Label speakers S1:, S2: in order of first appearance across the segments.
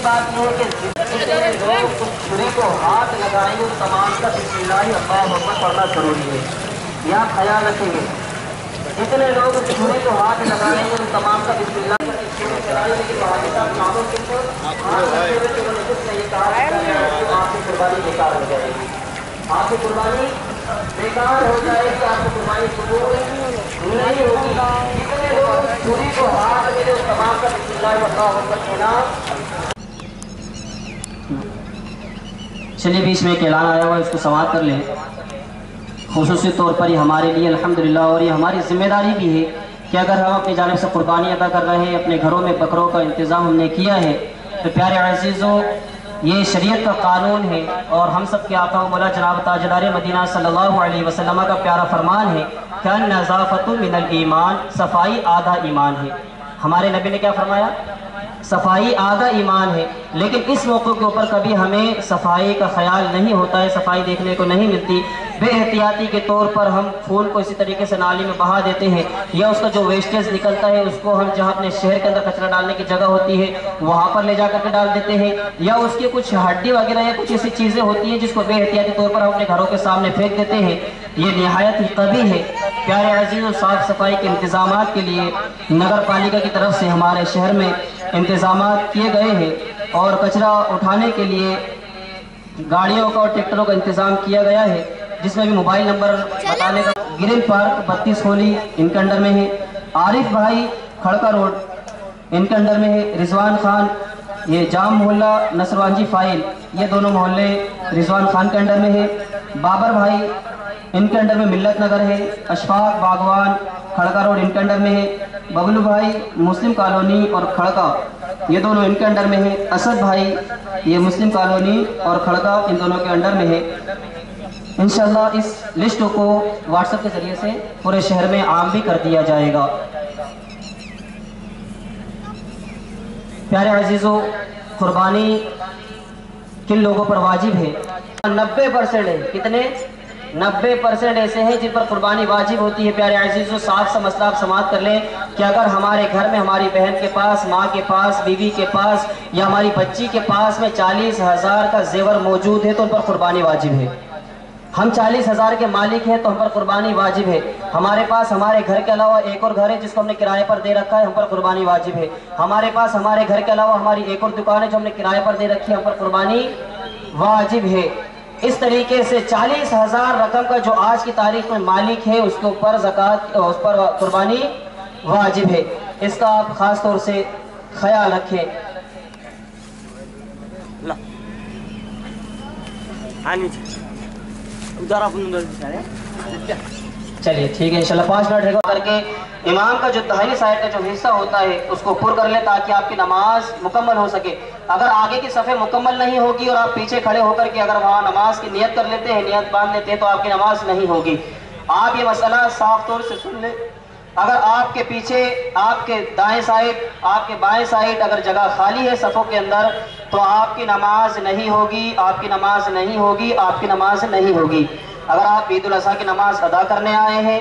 S1: بات یہ ہے کہ جتنے لوگ چھری کو ہاتھ لگائیں گے تمام کا بسم اللہ اللہ اکبر پڑھنا ضروری ہے. یہاں خیال رکھیں گے جتنے لوگ چھری کو ہاتھ لگائیں گے تمام کا بسم اللہ قربانی بیکار ہو جائے گی. آپ کی قربانی بیکار ہو جائے گی. آپ کی قربانی قبول نہیں ہوگی. جتنے لوگ چھری کو ہاتھ لگے اس تمام کا بسم اللہ اللہ اکبر کہنا. چلیے بیچ میں ایک اعلان آیا ہوا اس کو سماعت کر لیں. خصوصی طور پر یہ ہمارے لیے الحمدللہ اور یہ ہماری ذمہ داری بھی ہے کہ اگر ہم اپنی جانب سے قربانی ادا کر رہے ہیں, اپنے گھروں میں بکروں کا انتظام ہم نے کیا ہے, تو پیارے عزیزوں یہ شریعت کا قانون ہے اور ہم سب کے آقا و مولا جناب تاجدار مدینہ صلی اللہ علیہ وسلم کا پیارا فرمان ہے کہ النظافۃ من الایمان, صفائی آدھا ایمان ہے. ہمارے نبی نے کیا فرمایا؟ صفائی آدھا ایمان ہے. لیکن اس موقع کے اوپر کبھی ہمیں صفائی کا خیال نہیں ہوتا ہے, صفائی دیکھنے کو نہیں ملتی. بے احتیاطی کے طور پر ہم خون کو اسی طریقے سے نالی میں بہا دیتے ہیں, یا اس کا جو ویسٹیج نکلتا ہے اس کو ہم جہاں اپنے شہر کے اندر کچرا ڈالنے کی جگہ ہوتی ہے وہاں پر لے جا کر کے ڈال دیتے ہیں, یا اس کی کچھ ہڈی وغیرہ یا کچھ ایسی چیزیں ہوتی ہیں جس کو بے احتیاطی طور پر ہم اپنے گھروں کے سامنے پھینک دیتے ہیں. یہ نہایت ہی قبیح ہے. پیارے عزیزوں صاف صفائی کے انتظامات کے لیے نگر پالیکا کی طرف سے ہمارے شہر میں انتظامات کیے گئے ہیں اور کچرا اٹھانے کے لیے گاڑیوں کا اور ٹریکٹروں کا انتظام کیا گیا ہے, جس میں بھی موبائل نمبر بتانے کا. گرین پارک 32 ہولی ان کے انڈر میں ہے. عارف بھائی کھڑکا روڈ ان کے انڈر میں ہے. رضوان خان یہ جام محلہ نصروانجی فائل یہ دونوں محلے رضوان خان کے انڈر میں ہے. بابر بھائی ان کے انڈر میں ملت نگر ہے. اشفاق باغوان کھڑکا روڈ ان کے انڈر میں ہے. ببلو بھائی مسلم کالونی اور کھڑکا یہ دونوں ان کے انڈر میں ہے. اسد بھائی یہ مسلم کالونی اور کھڑکا ان دونوں کے انڈر میں ہے. انشاءاللہ اس لسٹ کو واٹس ایپ کے ذریعے سے پورے شہر میں عام بھی کر دیا جائے گا. پیارے عزیزوں قربانی کن لوگوں پر واجب ہے؟ 90% ہے. کتنے؟ 90% ایسے ہیں جن پر قربانی واجب ہوتی ہے. پیارے عزیزوں صاف سا مسئلہ آپ سماعت کر لیں کہ اگر ہمارے گھر میں ہماری بہن کے پاس, ماں کے پاس, بیوی کے پاس یا ہماری بچی کے پاس میں 40,000 کا زیور موجود ہے تو ان پر قربانی واجب ہے. ہم 40,000 کے مالک ہیں تو ہم پر قربانی واجب ہے. ہمارے پاس ہمارے گھر کے علاوہ ایک اور گھر ہے جس کو ہم نے کرائے پر دے رکھا ہے, ہم پر قربانی واجب ہے. ہمارے پاس ہمارے گھر کے علاوہ ہماری ایک اور دکان ہے جو ہم نے کرائے پر دے رکھی ہے, ہم پر قربانی واجب ہے. اس طریقے سے 40,000 رقم کا جو آج کی تاریخ میں مالک ہے اس کے اوپر زکوٰۃ, اس پر قربانی واجب ہے. اس کا آپ خاص طور سے خیال رکھیں. چلیے ٹھیک ہے انشاءاللہ 5 منٹ ریکارڈ کر کے امام کا جو داہنی سائڈ کا جو حصہ ہوتا ہے اس کو پر کر لیں تاکہ آپ کی نماز مکمل ہو سکے. اگر آگے کی صفحے مکمل نہیں ہوگی اور آپ پیچھے کھڑے ہو کر کے اگر وہاں نماز کی نیت کر لیتے ہیں, نیت باندھ لیتے ہیں, تو آپ کی نماز نہیں ہوگی. آپ یہ مسئلہ صاف طور سے سن لیں. اگر آپ کے پیچھے, آپ کے دائیں سائڈ, آپ کے بائیں سائڈ اگر جگہ خالی ہے صفوں کے اندر تو آپ کی نماز نہیں ہوگی, آپ کی نماز نہیں ہوگی, آپ کی نماز نہیں ہوگی. اگر آپ عید الاضحیٰ کی نماز ادا کرنے آئے ہیں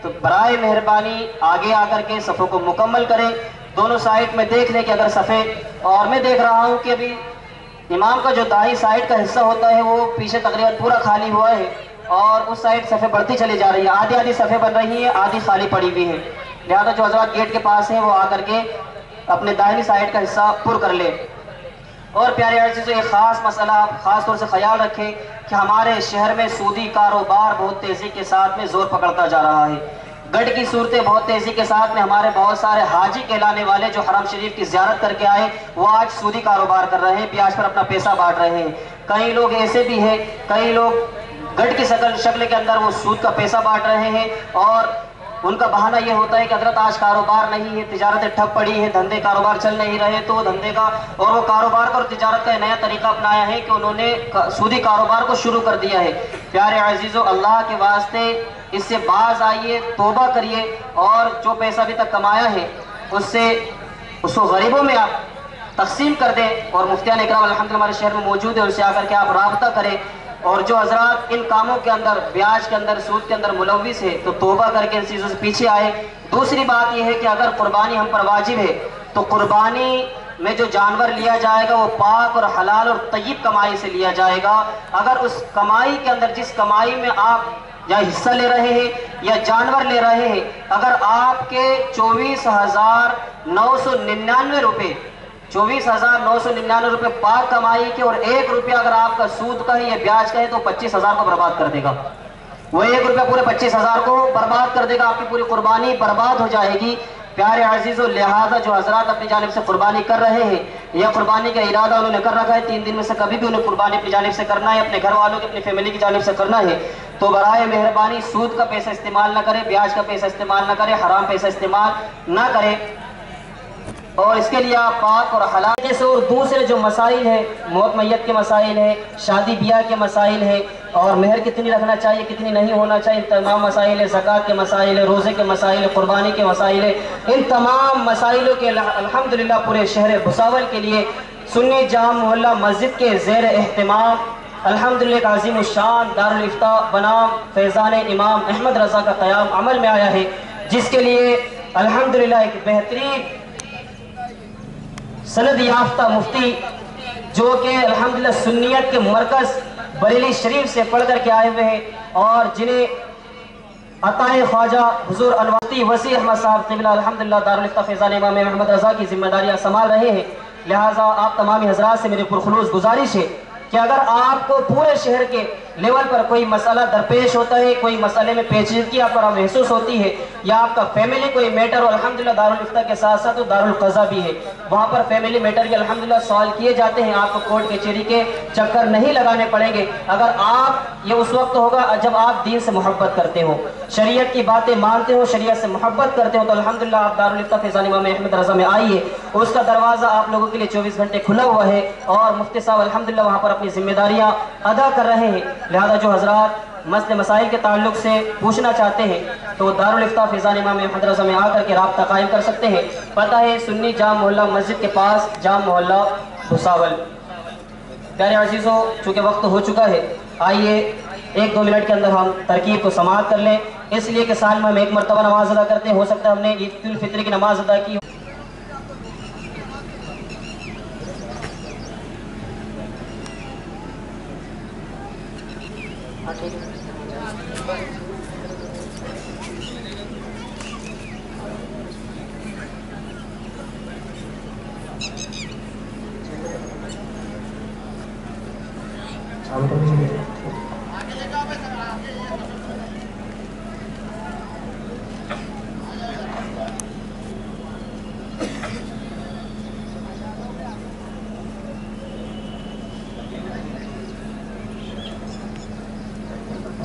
S1: تو برائے مہربانی آگے آ کر کے صفوں کو مکمل کریں. دونوں سائڈ میں دیکھ لیں کہ اگر صفے, اور میں دیکھ رہا ہوں کہ ابھی امام کا جو دائیں سائڈ کا حصہ ہوتا ہے وہ پیچھے تقریباً پورا خالی ہوا ہے اور اس سائڈ صفحے بڑھتی چلی جا رہی ہے. آدھی آدھی صفحے بن رہی ہیں, آدھی خالی پڑی ہوئی ہیں. لہذا جو حضرات گیٹ کے پاس ہیں وہ آ کر کے اپنے دائیں سائڈ کا حصہ پر کر لیں. اور پیارے عزیزوں ایک خاص مسئلہ آپ خاص طور سے خیال رکھیں کہ ہمارے شہر میں سودی کاروبار بہت تیزی کے ساتھ میں زور پکڑتا جا رہا ہے. گڑھ کی صورتیں بہت تیزی کے ساتھ میں ہمارے بہت سارے حاجی کہلانے والے جو حرم شریف کی زیارت کر کے آئے وہ آج سودی کاروبار کر رہے ہیں, بیاج پر اپنا پیسہ بانٹ رہے ہیں. کئی لوگ ایسے بھی ہیں, کئی لوگ گڑھ کی شکل کے اندر وہ سود کا پیسہ بانٹ رہے ہیں اور ان کا بہانہ یہ ہوتا ہے کہ حضرت آج کاروبار نہیں ہے, تجارتیں ٹھپ پڑی ہیں, دھندے کاروبار چل نہیں رہے, تو دھندے کا اور وہ کاروبار کا اور تجارت کا نیا طریقہ اپنایا ہے کہ انہوں نے سودی کاروبار کو شروع کر دیا ہے. پیارے عزیزوں اللہ کے واسطے اس سے باز آئیے, توبہ کریے اور جو پیسہ ابھی تک کمایا ہے اس کو غریبوں میں آپ تقسیم کر دیں. اور مفتیان اکرام الحمدللہ ہمارے شہر میں موجود ہے, ان سے آ کر کے آپ رابطہ کریں. اور جو حضرات ان کاموں کے اندر, بیاج کے اندر, سود کے اندر ملوث ہے تو توبہ کر کے ان چیزوں سے پیچھے آئے. دوسری بات یہ ہے کہ اگر قربانی ہم پر واجب ہے تو قربانی میں جو جانور لیا جائے گا وہ پاک اور حلال اور طیب کمائی سے لیا جائے گا۔ اگر اس کمائی کے اندر، جس کمائی میں آپ یا حصہ لے رہے ہیں یا جانور لے رہے ہیں، اگر آپ کے 24,999 روپے 24,999 روپے پاک کمائی کے اور 1 روپیہ اگر آپ کا سود کا ہے یا بیاج کا ہے تو 25,000 کو برباد کر دے گا۔ وہ 1 روپیہ پورے 25,000 کو برباد کر دے گا، آپ کی پوری قربانی برباد ہو جائے گی۔ پیارے عزیزو، لہذا جو حضرات اپنی جانب سے قربانی کر رہے ہیں یا قربانی کا ارادہ انہوں نے کر رکھا ہے 3 دن میں سے کبھی بھی انہیں قربانی اپنی جانب سے کرنا ہے، اپنے گھر والوں کی، اپنی فیملی کی جانب سے کرنا ہے، تو برائے مہربانی سود کا پیسہ استعمال نہ کرے، بیاج کا پیسہ استعمال نہ کرے، حرام پیسہ استعمال نہ کرے، اور اس کے لیے آپ پاک اور حلال سے۔ اور دوسرے جو مسائل ہیں، موت میت کے مسائل ہیں، شادی بیاہ کے مسائل ہیں، اور مہر کتنی رکھنا چاہیے کتنی نہیں ہونا چاہیے، تمام مسائل ہیں، زکوٰۃ کے مسائل ہیں، روزے کے مسائل ہیں، قربانی کے مسائل ہیں، ان تمام مسائلوں کے الحمدللہ پورے شہر بھساول کے لیے سنی جامع محلہ مسجد کے زیر اہتمام الحمدللہ ایک عظیم الشان دارالافتاء بنام فیضان امام احمد رضا کا قیام عمل میں آیا ہے، جس کے لیے الحمدللہ ایک بہترین سند یافتہ مفتی جو کہ الحمدللہ سنیت کے مرکز بریلی شریف سے پڑھ کر کے آئے ہوئے ہیں، اور جنہیں عطائے خواجہ حضور الوقتی وسیع احمد صاحب قبلہ الحمدللہ دارالافتاء فیضان امام احمد رضا کی ذمہ داریاں سنبھال رہے ہیں، لہٰذا آپ تمامی حضرات سے میری پرخلوص گزارش ہے کہ اگر آپ کو پورے شہر کے لیول پر کوئی مسئلہ درپیش ہوتا ہے، کوئی مسئلے میں پیچیدگی آپ کو محسوس ہوتی ہے، یا آپ کا فیملی کوئی میٹر ہو، الحمدللہ دارالافتاء کے ساتھ ساتھ دارالقضا بھی ہے، وہاں پر فیملی میٹر کے الحمدللہ سوال کیے جاتے ہیں، آپ کو کورٹ کچہری کے چکر نہیں لگانے پڑیں گے۔ اگر آپ یہ اس وقت ہوگا جب آپ دین سے محبت کرتے ہو، شریعت کی باتیں مانتے ہو، شریعت سے محبت کرتے ہو، تو الحمدللہ آپ دارالافتاء فیضان امام احمد رضا میں آئیے، اس کا دروازہ آپ لوگوں کے لیے 24 گھنٹے کھلا ہوا ہے، اور مفتی صاحب الحمدللہ وہاں پر اپنی ذمہ داریاں ادا کر رہے ہیں، لہذا جو حضرات مسئلے مسائل کے تعلق سے پوچھنا چاہتے ہیں تو دارالافتاء فیضان امام احمد رضا میں آ کر کے رابطہ قائم کر سکتے ہیں۔ پتہ ہے سنی جامع محلہ مسجد کے پاس، جامع محلہ بھساول۔ پیارے عزیزوں، چونکہ وقت ہو چکا ہے، آئیے 1-2 منٹ کے اندر ہم ترکیب کو سماعت کر لیں، اس لیے کہ سال میں ہم 1 مرتبہ نماز ادا کرتے ہیں، ہو سکتا ہے ہم نے عید الفطر کی نماز ادا کی۔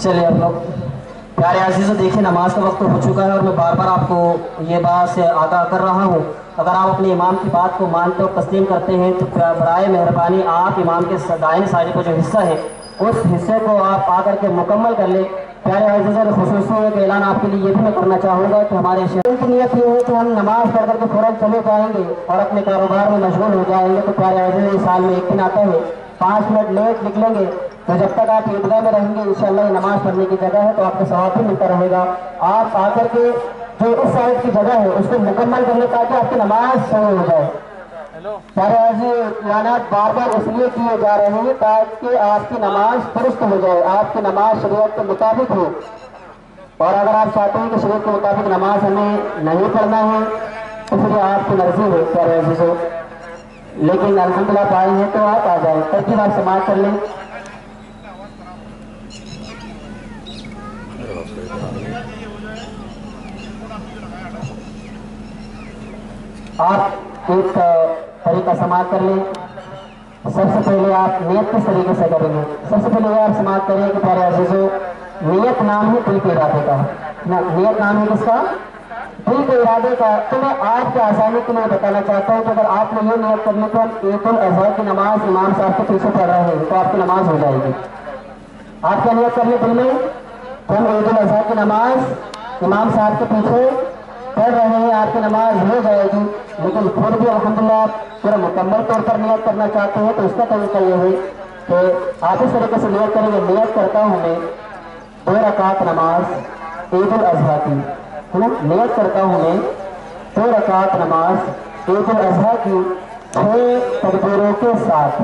S1: چلیے آپ لوگ پیارے عزیزوں، دیکھیں نماز کا وقت ہو چکا ہے، اور میں بار بار آپ کو یہ بات سے آگاہ کر رہا ہوں، اگر آپ اپنے امام کی بات کو مانتے اور تسلیم کرتے ہیں تو برائے مہربانی آپ امام کے دائیں سائڈ کا جو حصہ ہے اس حصے کو آپ آ کر کے مکمل کر لیں۔ پیارے عزیزوں، خصوصی ایک اعلان آپ کے لیے یہ بھی میں کرنا چاہوں گا کہ ہمارے شہر کی نیت یہ ہے کہ ہم نماز پڑھ کر کے فوراً چلے جائیں گے اور اپنے کاروبار میں مشغول ہو جائیں گے، تو پیارے عزیزوں اس سال میں ایک دن آتا ہے 5 منٹ لیٹ نکلیں گے تو جب تک آپ عیدگاہ میں رہیں گے انشاءاللہ یہ نماز پڑھنے کی جگہ ہے تو آپ کو ثواب بھی ملتا رہے گا۔ آپ آ کر کے جو اس سائڈ کی جگہ ہے اس کو مکمل کر لیں تاکہ آپ کی نماز صحیح ہو جائے۔ پیارے عزیز، اعلانات بار بار اس لیے کیے جا رہے ہیں تاکہ آپ کی نماز درست ہو جائے، آپ کی نماز شریعت کے مطابق ہو، اور اگر آپ چاہتے ہیں کہ شریعت کے مطابق نماز ہمیں نہیں پڑھنا ہے تو پھر یہ آپ کی مرضی ہے پیارے عزیزوں، لیکن الحمدللہ آپ آئے ہیں تو آپ آ جائیں، ترتیب آپ سماعت کر لیں۔ آپ ایک طریقہ سماعت کر لیں۔ سب سے پہلے آپ نیت کس طریقے سے کریں گے؟ سب سے پہلے آپ سماعت کریں کہ پیارے عزیزوں، نیت نام ہے دل کے ارادے کا، نیت نام ہے کس کا؟ دل کے ارادے کا۔ تو میں آپ کے آسانی کے لیے بتانا چاہتا ہوں کہ اگر آپ نے یہ نیت کرنے کو عید الاضحیٰ کی نماز امام صاحب کے پیچھے پڑھ رہے ہیں تو آپ کی نماز ہو جائے گی۔ آپ کیا نیت کرنے دل میں کہ ہم عید الاضحیٰ کی نماز امام صاحب کے پیچھے پڑھ رہے ہیں، آپ کی نماز ہو جائے گی۔ لیکن پھر بھی الحمدللہ آپ پورا مکمل طور پر نیت کرنا چاہتے ہیں تو اس کا طریقہ یہ ہے کہ آپ اس طریقے سے نیت کریں گے، نیت کرتا ہوں میں 2 رکعت نماز عید الاضحیٰ کی، ہے نا، نیت کرتا ہوں میں 2 رکعت نماز عید الاضحیٰ کی،
S2: 6 تکبیروں کے ساتھ،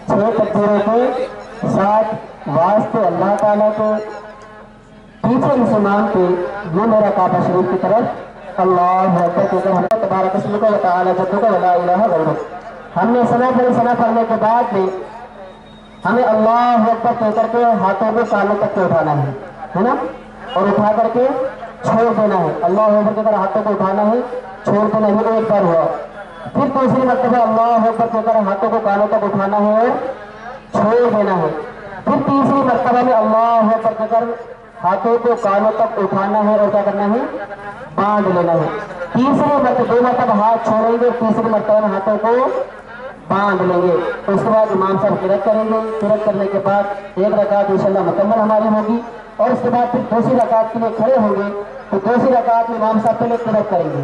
S2: 6 تکبیروں کے ساتھ واسطے اللہ تعالیٰ کے پیچھے مسلمان کے یہ میرا کعبہ شریف کی طرف اللہ اکبر کہہ کر ہم نے تبارک اسمک و تعالی جدک ولا الہ غیرک، ہم نے ثنا پڑھنے کے بعد میں ہمیں اللہ اکبر کہہ کر کے ہاتھوں کو کانوں تک کے اٹھانا ہے نا، اور اٹھا کر کے چھوڑ دینا ہے۔ اللہ اکبر کہہ کر ہاتھوں کو اٹھانا ہے، چھوڑ دینا ہے، وہ ایک بار ہوا۔ پھر دوسری مرتبہ اللہ اکبر کہہ کر ہاتھوں کو کانوں تک اٹھانا ہے اور چھوڑ دینا ہے۔ پھر تیسری مرتبہ میں اللہ اکبر کہہ کر ہاتھوں کو کانوں تک اٹھانا ہے اور کیا کرنا ہے، باندھ لینا ہے۔ تیسری مرتبہ 2 مرتبہ ہاتھ چھوڑیں گے، تیسری مرتبہ میں ہاتھوں کو باندھ لیں گے۔ اس کے بعد امام صاحب قرات کریں گے، قرات کرنے کے بعد 1 رکعت انشاءاللہ مکمل ہماری ہوگی، اور اس کے بعد پھر دوسری رکعت کے لیے کھڑے ہوں گے، تو دوسری رکعت میں امام صاحب پہلے قرات کریں گے۔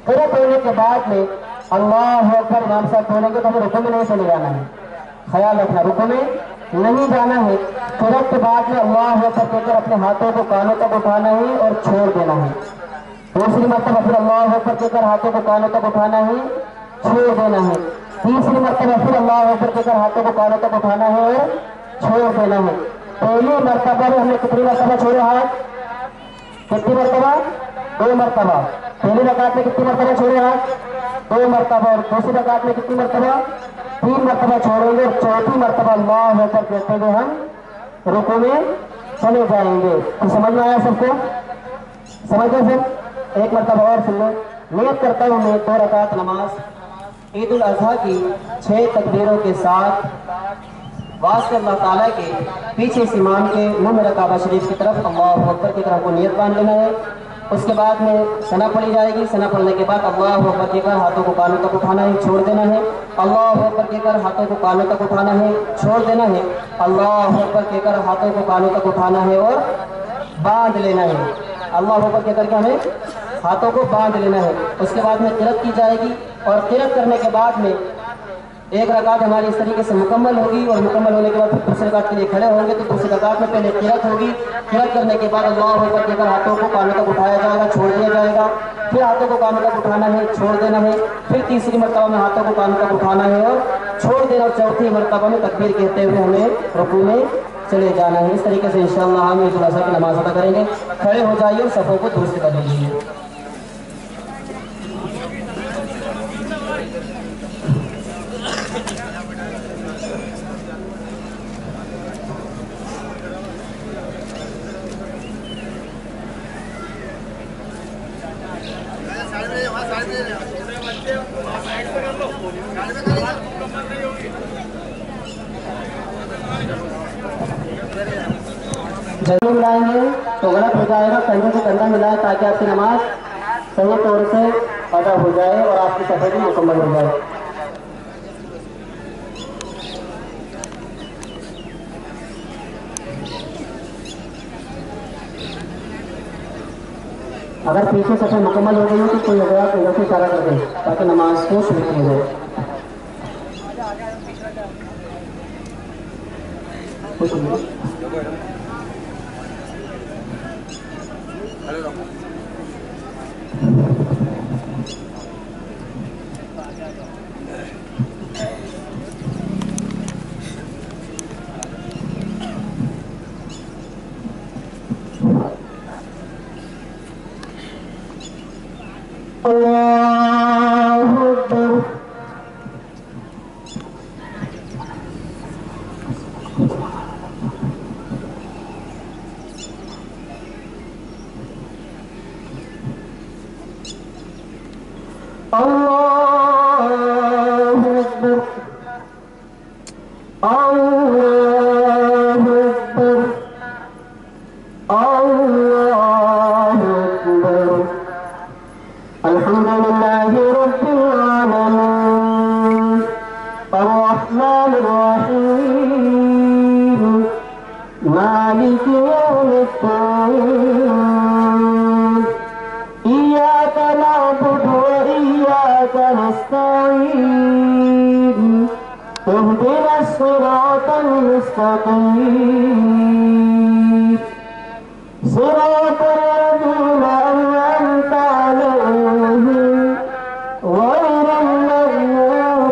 S2: قرات ہونے کے بعد میں اللہ اکبر امام صاحب بولیں گے تو ہمیں رکوع میں نہیں چلے جانا ہے، خیال رکھنا رکوع میں نہیں جانا ہے۔ قرات کے بعد میں اللہ اکبر کہہ کر اپنے ہاتھوں کو کانوں تک اٹھانا ہے اور چھوڑ دینا ہے۔ دوسری مرتبہ پھر اللہ اکبر کہہ کر ہاتھوں کو کانوں تک اٹھانا ہے، چھوڑ دینا ہے۔ تیسری مرتبہ پھر اللہ اکبر کہہ کر ہاتھوں کو کانوں تک اٹھانا ہے اور چھوڑ دینا ہے۔ پہلی مرتبہ میں ہم نے کتنی مرتبہ چھوڑے ہاتھ؟ کتنی مرتبہ؟ 2 مرتبہ۔ پہلی رکعت میں کتنی مرتبہ چھوڑے ہاتھ؟ 2 مرتبہ، اور دوسری رکعت میں کتنی مرتبہ؟ 3 مرتبہ چھوڑیں گے، اور چوتھی مرتبہ اللہ اکبر کہتے ہوئے ہم رکوع میں چلے جائیں گے۔ تو سمجھ میں آیا سب کو؟ سمجھ گئے سب؟ ایک مرتبہ اور سن لو۔ نیت کرتا ہوں میں 2 رکعت نماز عید الاضحیٰ کی 6 تکبیروں کے ساتھ واسطے اللہ تعالیٰ کے پیچھے اس امام کے منہ میرا کعبہ شریف کی طرف اللہ اکبر کی طرف کو نیت باندھ لینا ہے۔ اس کے بعد میں ثنا پڑھی جائے گی، ثنا پڑھنے کے بعد اللہ اکبر کہہ کر ہاتھوں کو کانوں تک اٹھانا ہے، چھوڑ دینا ہے۔ اللہ اکبر کہہ کر ہاتھوں کو کانوں تک اٹھانا ہے، چھوڑ دینا ہے۔ اللہ اکبر کہہ کر ہاتھوں کو کانوں تک اٹھانا ہے اور باندھ لینا ہے۔ اللہ اکبر کہہ کر کے ہمیں ہاتھوں کو باندھ لینا ہے۔ اس کے بعد میں قرات کی جائے گی، اور قرات کرنے کے بعد میں 1 رکعت ہماری اس طریقے سے مکمل ہوگی، اور مکمل ہونے کے بعد پھر دوسری رکعت کے لیے کھڑے ہوں گے، تو دوسری رکعت میں پہلے قرات ہوگی۔ قرات کرنے کے بعد اللہ اکبر کہہ کر ہاتھوں کو کانوں تک اٹھایا جائے گا، چھوڑ دیا جائے گا، پھر ہاتھوں کو کانوں تک اٹھانا ہے، چھوڑ دینا ہے، پھر تیسری مرتبہ میں ہاتھوں کو کانوں تک اٹھانا ہے اور چھوڑ دینا، اور چوتھی مرتبہ میں تکبیر کہتے ہوئے ہمیں رکوع میں چلے جانا ہے۔ اس طریقے سے انشاءاللہ ہم عید الاضحیٰ کی نماز ادا کریں گے۔ کھڑے ہو جائیے اور صفوں کو درست کر لیجیے۔ جب ملائیں گے تو غلط ہو جائے گا، کندھے سے کندھا ملائیں تاکہ آپ کی نماز صحیح طور سے ادا ہو جائے اور آپ کی صفحہ بھی مکمل ہو جائے۔ اگر پیچھے صفحہ مکمل ہو گئی ہو تو کوئی اگر آپ ادھر سے اشارہ کر دیں تاکہ نماز کو شروع کی جائے۔ اللہ اکبر۔ اللہ اکبر، اللہ اکبر، اللہ اکبر۔ الحمد للہ رب العالمین الرحمن الرحیم مالک یوم الدین ایاک نعبد وإیاک نستعین اهدنا الصراط المستقیم صراط الذین أنعمت عليهم غير المغضوب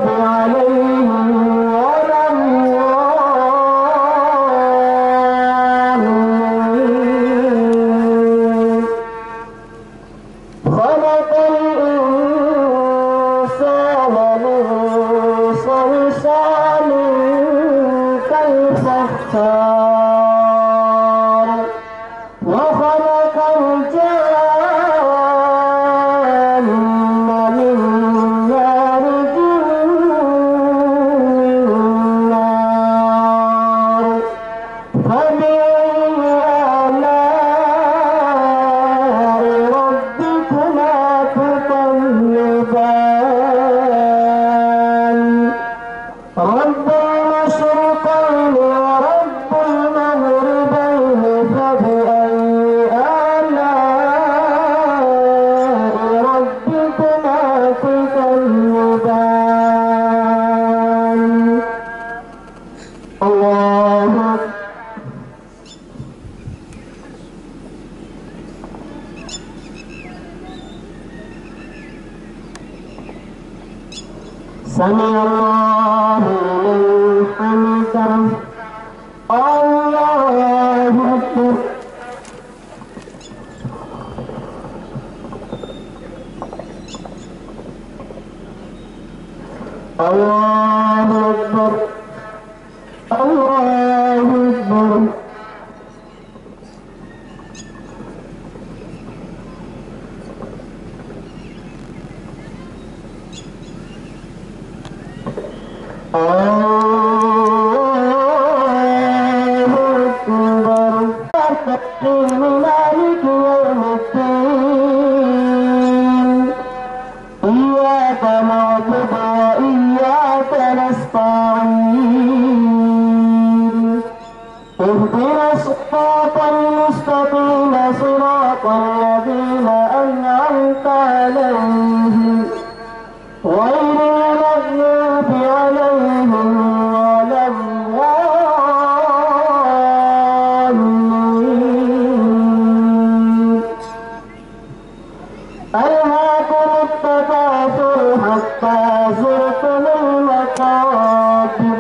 S2: الستار وخلق الجان من مارج من نار فبأي آلاء ربكما تكذبان رب المشرقين ورب المغربين فبأي آلاء ربكما تكذبان الله سمع الله لمن حمده الله أكبر الله أكبر الله أكبر مالك يوم الدين إياك نعبد وإياك نستعين اهدنا الصراط المستقيم صراط الذين أنعمت عليهم غير المغضوب عليهم ولا الضالين ألهاكم التكاثر حتى زرتم المقابر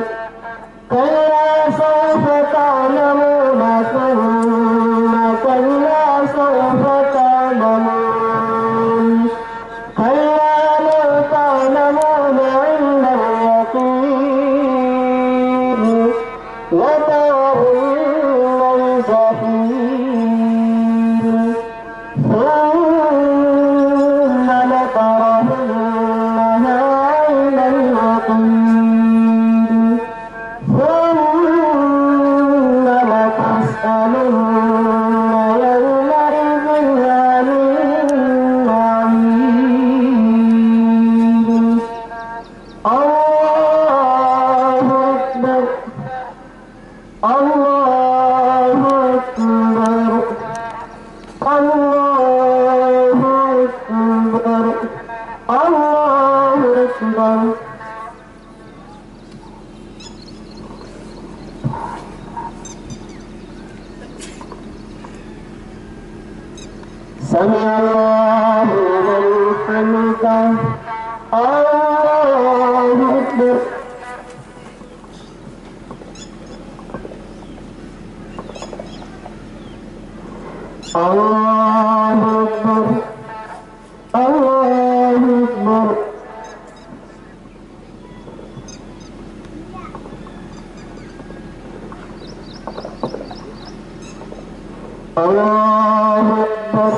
S2: كلا سوف تعلمون ثم كلا سوف تعلمون كلا لو تعلمون علم اليقين لترون الجحيم ثم لترونها عين اليقين ثم لتسألن يومئذ عن النعيم الله أكبر الله أكبر الله أكبر الله أكبر سمع الله لمن حمده الله أكبر الله أكبر الله أكبر الله أكبر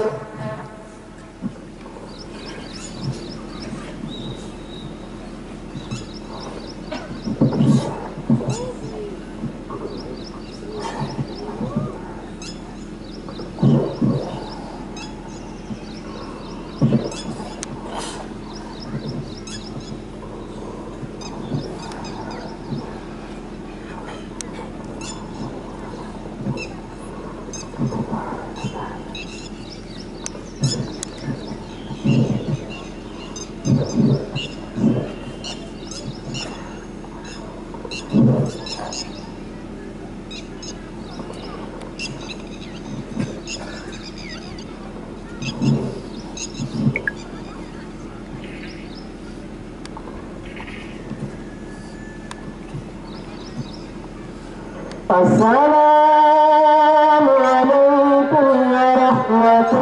S2: السلام عليكم ورحمة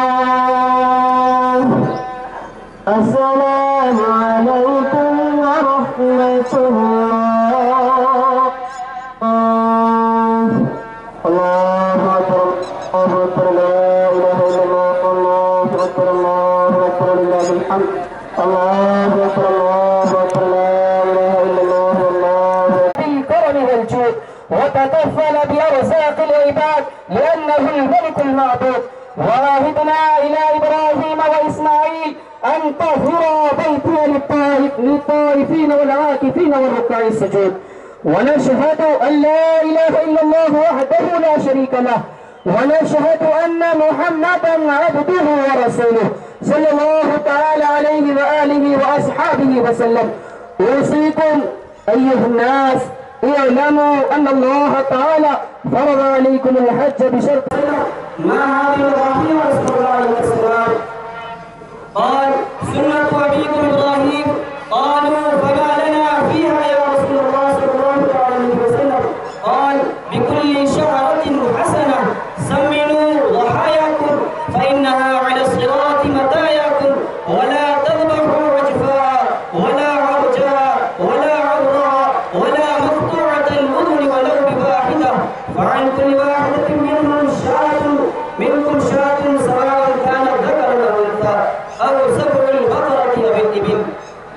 S2: الله. السلام عليكم ورحمة الله. تكفل بأرزاق العباد لأنه الملك المعبود. وعهدنا إلى إبراهيم وإسماعيل أن طهر بيتي للطائفين والعاكفين والركع السجود. ونشهد أن لا إله إلا الله وحده لا شريك له، ونشهد أن محمدا عبده ورسوله صلى الله تعالى عليه وآله وأصحابه وسلم. أوصيكم أيها الناس اعلموا أن الله تعالى فرض عليكم الحج بشرط ما هذه إبراهيم رسول الله عليه السلام قال سنة أبيكم إبراهيم. قالوا فما لنا فيها يا رسول الله صلى الله عليه وسلم؟ قال بكل شعرة حسنة سمنوا ضحاياكم فإنها على الصراط متاياكم، ولا تذبحوا عجفاء ولا عرجاء ولا عوراء ولا مقطوعة الأذن ولو بواحدة، فعن كل واحدة منكم شاة سواء كان ذكر أو أنثى أو سبع البقرة أو الإبل.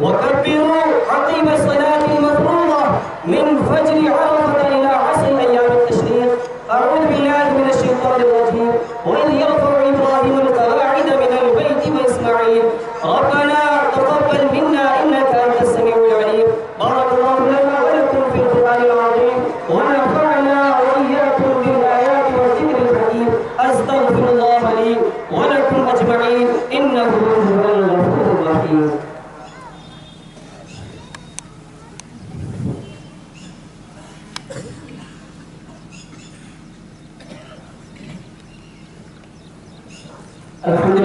S2: وكبروا عقيم الصلاة المفروضة من فجر عرفة إلى عصر أيام التشريق. أعوذ بالله من الشيطان الرجيم. وإذ يرفع إبراهيم القواعد من البيت وإسماعيل ربنا تقبل منا إنك أنت السميع العليم. بارك الله لنا ولكم في القرآن العظيم ونفعنا وإياكم بالآيات والذكر الحكيم. أستغفر الله لي ولكم أجمعين إنه هو الغفور الرحيم. الحمد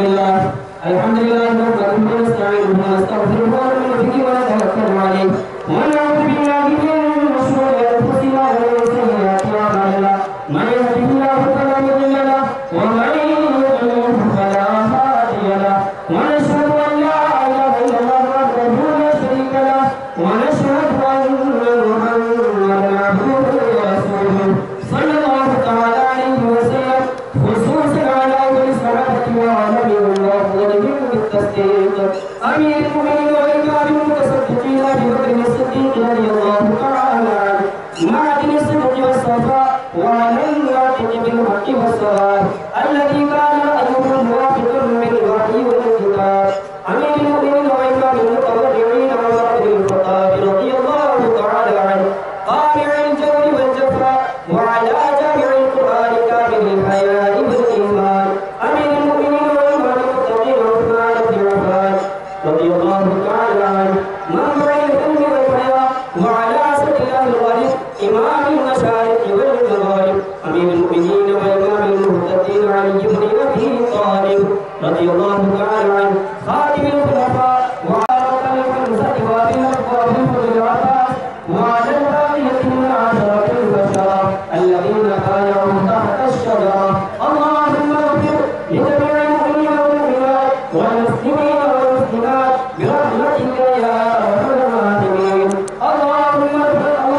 S2: لله نحمده ونستعينه ونستغفره ونؤمن به ونتوكل عليه ونعوذ بالله من شرور انفسنا ومن سيئات اعمالنا. من يهده الله فلا مضل له ومن يضلل فلا هادي له. ونشهد ان لا اله الا الله وحده لا شريك له ونشهد ان محمدا عبده ورسوله صلى الله تعالى عليه وسلم، خصوصا على اول الصحابه وعلمهم وافضلهم بالتصديق امير المؤمنين وامام المتصدقين ابي بكر الصديق رضي الله تعالى عنه، معدن الصدق والصفاء وعلى الناطق بالحق والصواب الذي كان رايه موافق من الوحي والكتاب. امير المؤمنين وامام المتورعين عمر بن الخطاب رضي الله تعالى عنه، قامع الجور والجفاء وعلى جامع القران كامل الحياء والايمان. امير المؤمنين وامام المتقين عثمان بن عفان رضي الله تعالى عنه، منبع العلم والحياء وعلى اسد الله الغالب، امام المشارق والمغارب. امير المؤمنين وامام المهتدين علي بن ابي طالب رضي الله تعالى عنه، خاتم الخلفاء وعلى ركن الخمسه وابي العباس وعلى الباقيه من عشره البشر الذين بايعوا تحت الشجره. اللهم اغفر لجميع المؤمنين والمؤمنات والمسلمين والمسلمات برحمتك يا ارحم الراحمين. اللهم ارحم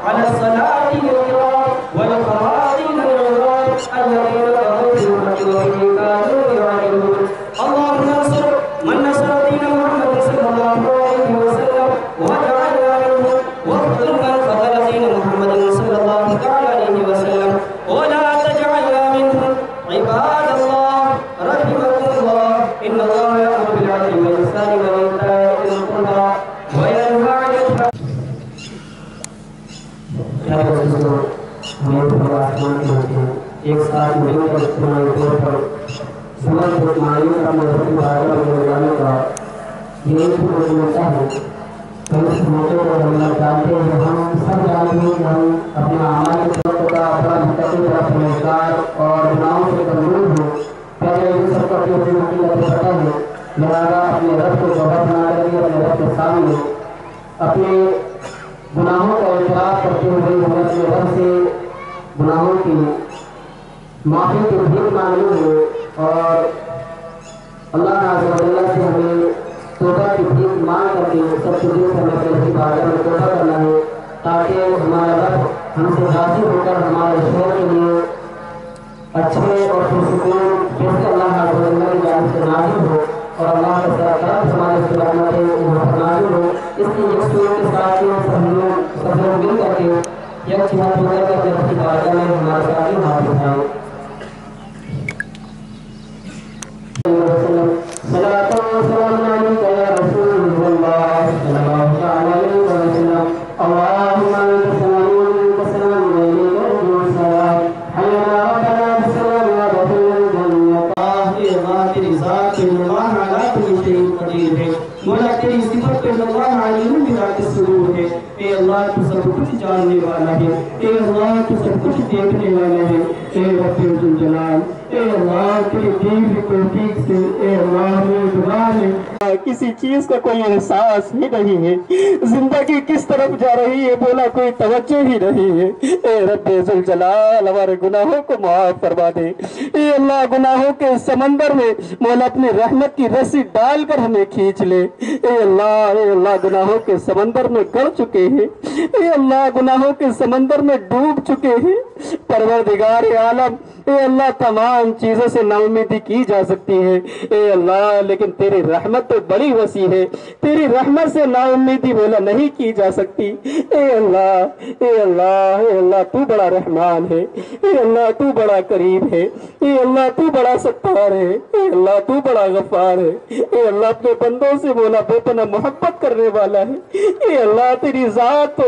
S2: على الصلاه الكرام والقرائن العظام الذين قضوا بالحق وبه كانوا يعلمون. اللهم انصر من نصر دين محمد صلى الله عليه وسلم واجعلنا منهم، واخذل من خذل دين محمد صلى الله تعالى عليه وسلم ولا تجعلنا منهم. عباد الله رحمكم الله، ان الله يامر بالعدل والاحسان وايتاء ذي القربى وينهى عن الفحشاء. ہمیں تو آسمان کے ہوتے ہیں ایک ساتھ مل کر اجتماعی طور پر سمجھ اجتماعیوں کا مذہبی بھائی اور جانے کا یہ ایک موقع ہے. تو اس موقع پر ہم لوگ جانتے ہیں، ہم سب جانتے ہیں کہ ہم اپنے اعمال کے طور کا اپنا مستقل طرف روزگار اور گناہوں سے کمزور ہوں. پہلے ان سب کا اپنی وکیلت پتہ ہے، لہٰذا اپنے رب کو گواہ بنا کر کے اپنے رب کے سامنے اپنے گناہوں کا اعتراف کرتے ہوئے ہم اپنے رب سے گناہوں کی معافی کی بھیک مانگنی ہے اور اللہ عز و جل سے ہمیں توبہ کی بھیک مانگ کر کے سب چیزوں سے ہمیں اپنے بارے میں توبہ کرنا ہے، تاکہ ہمارا رب ہم سے راضی ہو کر ہمارے شہر کے لیے اچھے اور پرسکون جیسے اللہ عز و جل کی جانب سے نازل ہو اور اللہ کا طرف ہمارے اس کی رحمت نازل ہو. اس کی یکسوئی کے ساتھ سب لوگ مل کر کے یک ہاتھ اٹھا کر جب کی بارگاہ میں ہمارے ساتھ ہاتھ اٹھائیں. صلاۃ و سلام علیک یا رسول اللہ صلی اللہ علیہ وسلم. اللهم انت السلام ومنك السلام واليك يرجع السلام. حينا ربنا بالسلام وادخلنا الجنة. اللہ تیری ذات ہے اللہ علی کل شیء قدیر ہے. مولا تیری صفت ہے اللہ علیم بذات الصدور ہے. اے اللہ تو سب کچھ جاننے والا ہے. اے اللہ تو سب کچھ دیکھنے والا ہے. اے رب ذوالجلال اے اللہ تیری دی ہوئی توفیق سے اے اللہ میری دعا ہے کسی چیز کا کوئی احساس ہی نہیں ہے. زندگی کس طرف جا رہی ہے بولا کوئی توجہ ہی نہیں ہے. اے رب ذوالجلال ہمارے گناہوں کو معاف فرما دے. اے اللہ گناہوں کے سمندر میں مولا اپنی رحمت کی رسی ڈال کر ہمیں کھینچ لے. اے اللہ گناہوں کے سمندر میں گڑ چکے ہیں. اے اللہ گناہوں کے سمندر میں ڈوب چکے ہیں. پروردگار عالم اے اللہ تمام چیزوں سے نا امیدی کی جا سکتی ہے اے اللہ لیکن تیری رحمت تو بڑی وسیع ہے. تیری رحمت سے نا امیدی بولا نہیں کی جا سکتی. اے اللہ تو بڑا رحمان ہے. اے اللہ تو بڑا کریم ہے. اے اللہ تو بڑا ستار ہے. اے اللہ تو بڑا غفار ہے. اے اللہ اپنے بندوں سے بولا بے پناہ محبت کرنے والا ہے. اے اللہ تیری ذات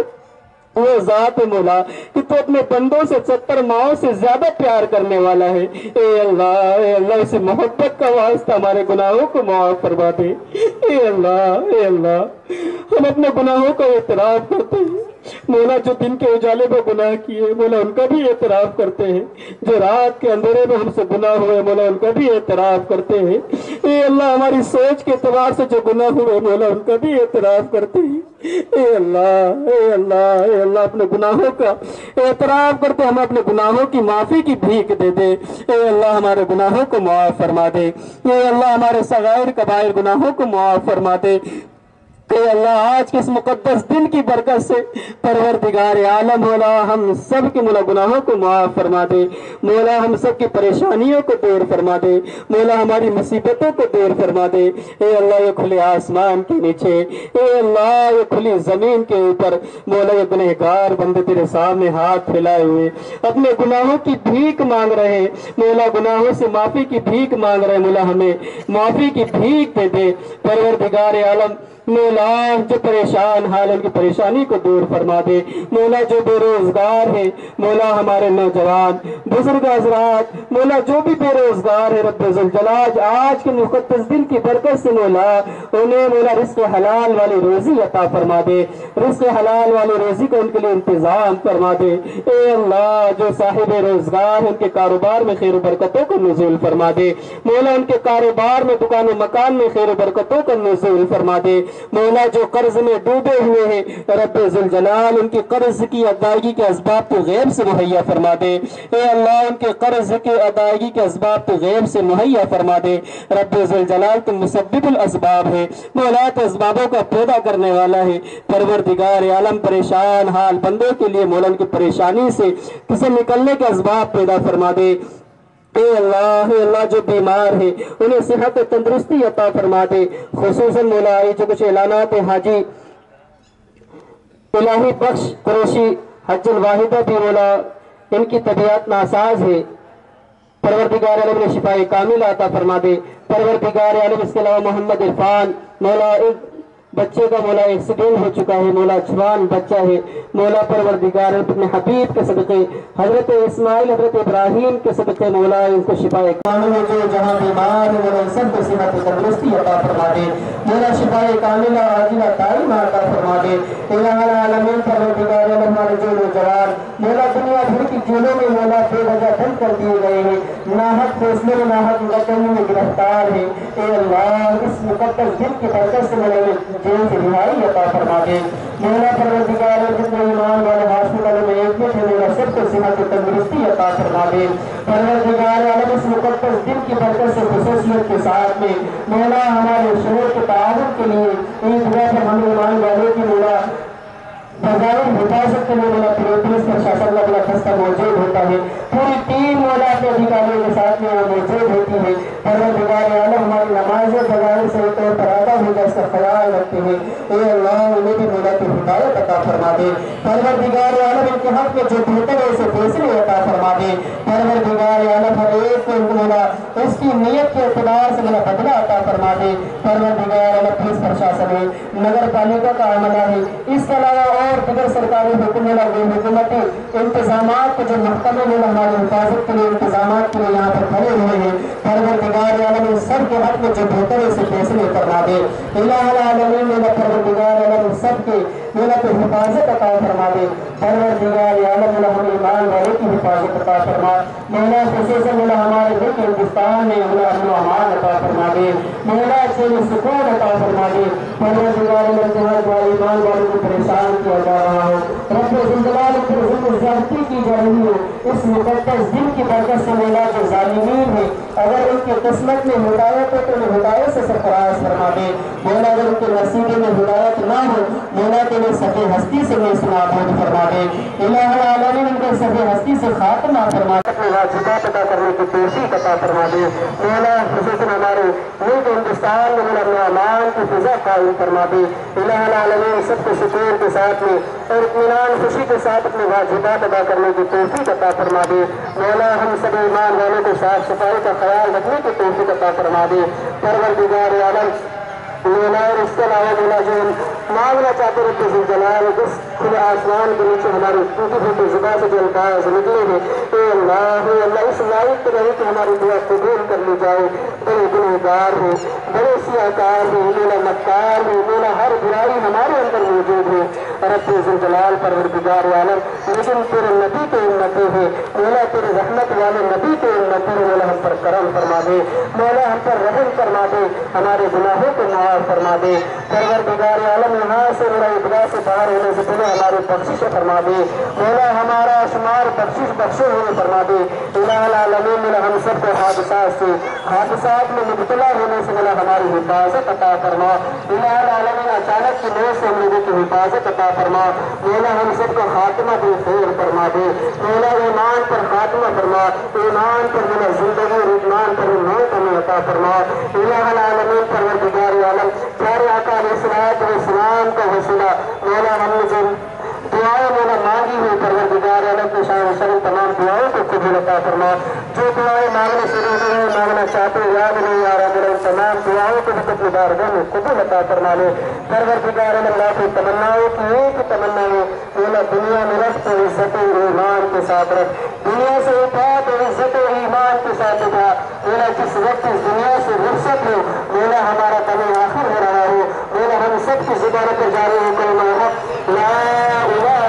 S2: وہ ذات مولا کہ تو اپنے بندوں سے 70 ماؤں سے زیادہ پیار کرنے والا ہے. اے اللہ اس محبت کا واسطہ ہمارے گناہوں کو معاف فرما دے. اے اللہ ہم اپنے گناہوں کا اعتراف کرتے ہیں مولا. جو دن کے اجالے میں گناہ کیے مولا ان کا بھی اعتراف کرتے ہیں. جو رات کے اندھیرے میں ہم سے گناہ ہوئے مولا ان کا بھی اعتراف کرتے ہیں. اے اللہ ہماری سوچ کے اعتبار سے جو گناہ ہوئے مولا ان کا بھی اعتراف کرتے ہیں. اے اللہ اپنے گناہوں کا اعتراف کرتے ہمیں اپنے گناہوں کی معافی کی بھیک دے دے. اے اللہ ہمارے گناہوں کو معاف فرما دے. اے اللہ ہمارے صغائر کبائر گناہوں کو معاف فرما دے. اے اللہ آج کے اس مقدس دن کی برکت سے پروردگار عالم مولا ہم سب کے مولا گناہوں کو معاف فرما دے. مولا ہم سب کی پریشانیوں کو دور فرما دے. مولا ہماری مصیبتوں کو دور فرما دے. اے اللہ یہ کھلے آسمان کے نیچے اے اللہ یہ کھلی زمین کے اوپر مولا یہ گنہگار بندے تیرے سامنے ہاتھ پھیلائے ہوئے اپنے گناہوں کی بھیک مانگ رہے مولا. گناہوں سے معافی کی بھیک مانگ رہے مولا ہمیں معافی کی بھیک دے دے. پروردگار عالم مولا جو پریشان حال ان کی پریشانی کو دور فرما دے. مولا جو بے روزگار ہے مولا ہمارے نوجوان بزرگ حضرات مولا جو بھی بے روزگار ہے رب ذوالجلال آج کے مقدس دن کی برکت سے مولا انہیں مولا رزق حلال والی روزی عطا فرما دے. رزق حلال والی روزی کو ان کے لیے انتظام فرما دے. اے اللہ جو صاحب روزگار ان کے کاروبار میں خیر و برکتوں کو نزول فرما دے. مولا ان کے کاروبار میں دکان و مکان میں خیر و برکتوں کا نزول فرما دے. مولا جو قرض میں ڈوبے ہوئے ہیں رب ذوالجلال ان کی قرض کی ادائیگی کے اسباب تو غیب سے مہیا فرما دے. اے اللہ ان کے قرض کے ادائیگی کے اسباب تو غیب سے مہیا فرما دے. رب ذوالجلال تم مسبب الاسباب ہے مولا تو اسبابوں کا پیدا کرنے والا ہے. پروردگار عالم پریشان حال بندوں کے لیے مولا ان کی پریشانی سے کسے نکلنے کے اسباب پیدا فرما دے. اے اللہ جو بیمار ہے انہیں صحت و تندرستی عطا فرما دے. خصوصاً مولا جو کچھ اعلانات حاجی الہی بخش قریشی حج الواحدہ بھی مولا ان کی طبیعت ناساز ہے. پروردگار عالم نے شفاء کامل عطا فرما دے. پروردگار عالم اس کے علاوہ محمد عرفان مولا ایک بچے کا مولا ایکسیڈنٹ ہو چکا ہے مولا جوان بچہ ہے مولا پروردگار اپنے حبیب کے صدقے حضرت اسماعیل حضرت ابراہیم کے صدقے مولا ان کو شفاء کامل جو جہاں بیمار ہے مولا سب کو صحت و تندرستی عطا فرما دے. مولا شفاء کامل عاجلہ دائمہ عطا فرما دے. الہ العالمین پروردگار ہمارے جو نوجوان مولا دنیا بھر کی جیلوں میں مولا بے وجہ بند کر دیے گئے ہیں ناحق فیصلے میں ناحق مقدمے میں گرفتار ہیں. اے اللہ اس مقدس دن کی برکت سے مولا جیل سے رہائی عطا فرما دے. مولا پروردگار جتنے ایمان والے ہاسپٹل میں ایڈمٹ ہیں مولا سب کو صحت و تندرستی عطا فرما دے. پروردگار عالم اس مقدس دن کی برکت سے خصوصیت کے ساتھ میں مولا ہمارے شہر کے تعاون کے لیے ایک دعا پر ہم ایمان والوں کی مولا بازار حفاظت کے لیے مولا پولیس پرشاسن کا بڑا خستہ موجود ہوتا ہے. پوری ٹیم مولا کے ادھیکاریوں کے ساتھ میں وہ موجود ہوتی ہے. پروردگار عالم ہماری نمازیں بغیر صحیح طور پر ادا ہو جائے اس کا خیال رکھتے ہیں، اے اللہ انہیں بھی مولا کی ہدایت عطا فرما دے۔ پروردگار عالم ان کے حق میں جو بہتر ہے اسے فیصلے عطا فرما دے۔ پروردگار عالم ہر ایک کو مولا اس کی نیت کے اعتبار سے مولا بدلہ عطا فرما دے۔ پروردگار عالم پولیس پرشاسن ہے، نگر پالیکا کا عملہ ہے، اس کے علاوہ اور دیگر سرکاری حکومتی انتظامات کے جو محکمے میں ہماری حفاظت کے لیے انتظامات کے لیے یہاں پر کھڑے ہوئے ہیں، پروردگار عالم ان سب کے حق میں جو بہتر ہے اسے فیصلے فرما دے۔ الہ العالمین میرا پروردگار عالم سب کے میرا تو حفاظت عطا فرما دے۔ پروردگار عالم ہم ایمان والے کی حفاظت عطا فرما۔ مولا خصوصاً مولا ہمارے ملک ہندوستان میں مولا امن و امان عطا فرما دے، مولا چین سکون عطا فرما دے۔ پروردگار عالم جہاں جہاں ایمان والوں کو پریشان کیا جا رہا ہو، رب الجلال کی ظلم زیادتی کی جا رہی ہو، اس مقدس دن کی برکت سے مولا جو ظالمین ہیں اگر ان کی قسمت میں ہدایت ہے تو انہیں ہدایت سے سرفراز فرما دے۔ مولا اگر ان کے نصیبے میں ہدایت نہ ہو مولا کے لیے سفید ہستی سے میں نابود فرما دے۔ الہ العالمین ان کو سفید ہستی سے خاتمہ فرما دے، اپنے واجبات ادا کرنے کی توفیق عطا فرما دے۔ مولا خصوصاً ہمارے ملک ہندوستان میں مولا اپنے امان کی فضا قائم فرما دے۔ الہ العالمین سب کو سکون کے ساتھ میں اور اطمینان خوشی کے ساتھ اپنے واجبات ادا کرنے کی توفیق عطا فرما دے۔ مولا ہم سب ایمان والوں کو صاف صفائی کا خیال رکھنے کی توفیق عطا فرما دے۔ پروردگار عالم مولا اور اس کے علاوہ مولا جو مانگنا چاہتے رب ذوالجلال جس کھلے آسمان کے نیچے ہماری ٹوٹی پھوٹی زبان سے جو الفاظ نکلے ہیں، اے اللہ اس لائق رہے کہ ہماری دعا قبول کر لی جائے۔ بڑے گنہگار ہو، بڑے سیاکار ہو، مولا مکار ہو، مولا ہر برائی ہمارے اندر موجود ہے رب ذوالجلال پروردگار عالم، لیکن تیرے نبی کے امتی ہے مولا، تیرے رحمت والے نبی کے امتی ہے مولا، ہم پر کرم فرما دے، مولا ہم پر رحم فرما دے، ہمارے گناہوں کو معاف فرما دے۔ پروردگار عالم یہاں سے میرا ابتدا سے باہر ہونے سے پہلے ہماری بخشش فرما دے، مولا ہمارا شمار بخشے ہوئے فرما دے۔ الہ العالمین مولا ہم سب کو حادثات میں مبتلا ہونے سے مولا ہماری حفاظت عطا فرما۔ الہ العالمین اچانک کی موت سے ہم لوگوں کی حفاظت عطا فرما۔ مولا ہم سب کو خاتمہ بھی خیر فرما دے، مولا ایمان پر خاتمہ فرما، ایمان پر مولا زندگی اور ایمان پر موت ہمیں عطا فرما۔ الہ العالمین پروردگار عالم پیارے آقا علیہ الصلوۃ والسلام کا وسیلہ مولا ہم نے جو دعائیں مولا مانگی ہوئی پروردگار عالم کی شان و شرف تمام دعاؤں کو قبول عطا فرما۔ جو دعائیں مانگنے سے نہیں مانگنا چاہتے یاد نہیں آ رہا مولا ان تمام دعاؤں کو بھی اپنی بارگاہ میں قبول عطا فرما لے۔ پروردگار عالم اللہ کی تمناؤں کی ایک تمنا ہے مولا دنیا میں رکھ تو عزت و ایمان کے ساتھ رکھ، دنیا سے اٹھا تو عزت و ایمان کے ساتھ اٹھا مولا، جس وقت اس دنیا سے رخصت ہو مولا ہمارا دم آخر ہو رہا ہو مولا ہم سب کی زبانوں پر جاری ہو کلمہ حق لا الہ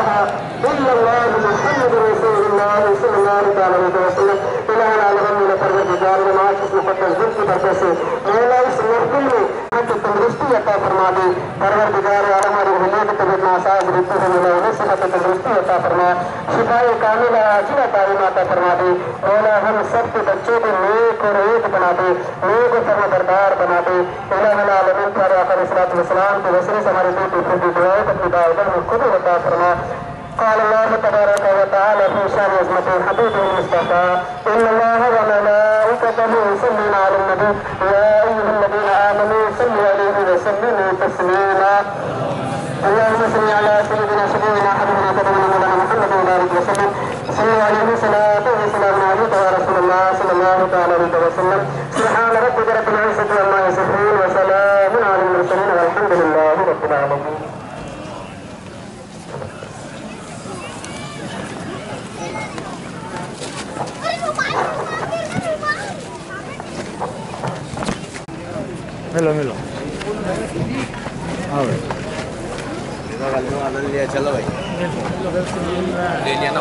S2: الا اللہ محمد رسول اللہ صلی اللہ علیہ وسلم۔ الہ العالمین مولا پروردگار نماز اس مقدس دن کی برکت سے مولا اس محفل میں ہم کو تندرستی عطا فرما دے۔ پروردگار عالم ہماری اہلیت کی طبیعت ناساز رہتی ہے مولا انہیں صحت و تندرستی عطا فرما، شفائے کاملہ عاجلہ دائمہ عطا فرما دے۔ مولا ہم سب کے بچوں کو نیک اور ایک بنا دے، نیک و فرما بردار بنا دے۔ الہ العالمین پیارے آقا علیہ الصلوۃ والسلام کے وسیلے سے ہمارے دل کی پھوٹی دعائیں اپنی بارگاہ میں قبول عطا فرما۔ قال الله تبارك وتعالى في شان عظمة الحبيب المصطفى إن الله وملائكته يصلون على النبي يا أيها الذين آمنوا صلوا عليه وسلموا تسليما اللهم صل على سيدنا شفيعنا حبيبنا كريمنا مولانا محمد وبارك وسلم صلوا عليه صلاة وسلام عليك يا رسول الله صلى الله عليه وسلم سبحان ربك رب العزة عما يصفون وسلام على المرسلين والحمد لله رب العالمين۔
S3: ملو ہاں بھائی چلو بھائی لے لیا نا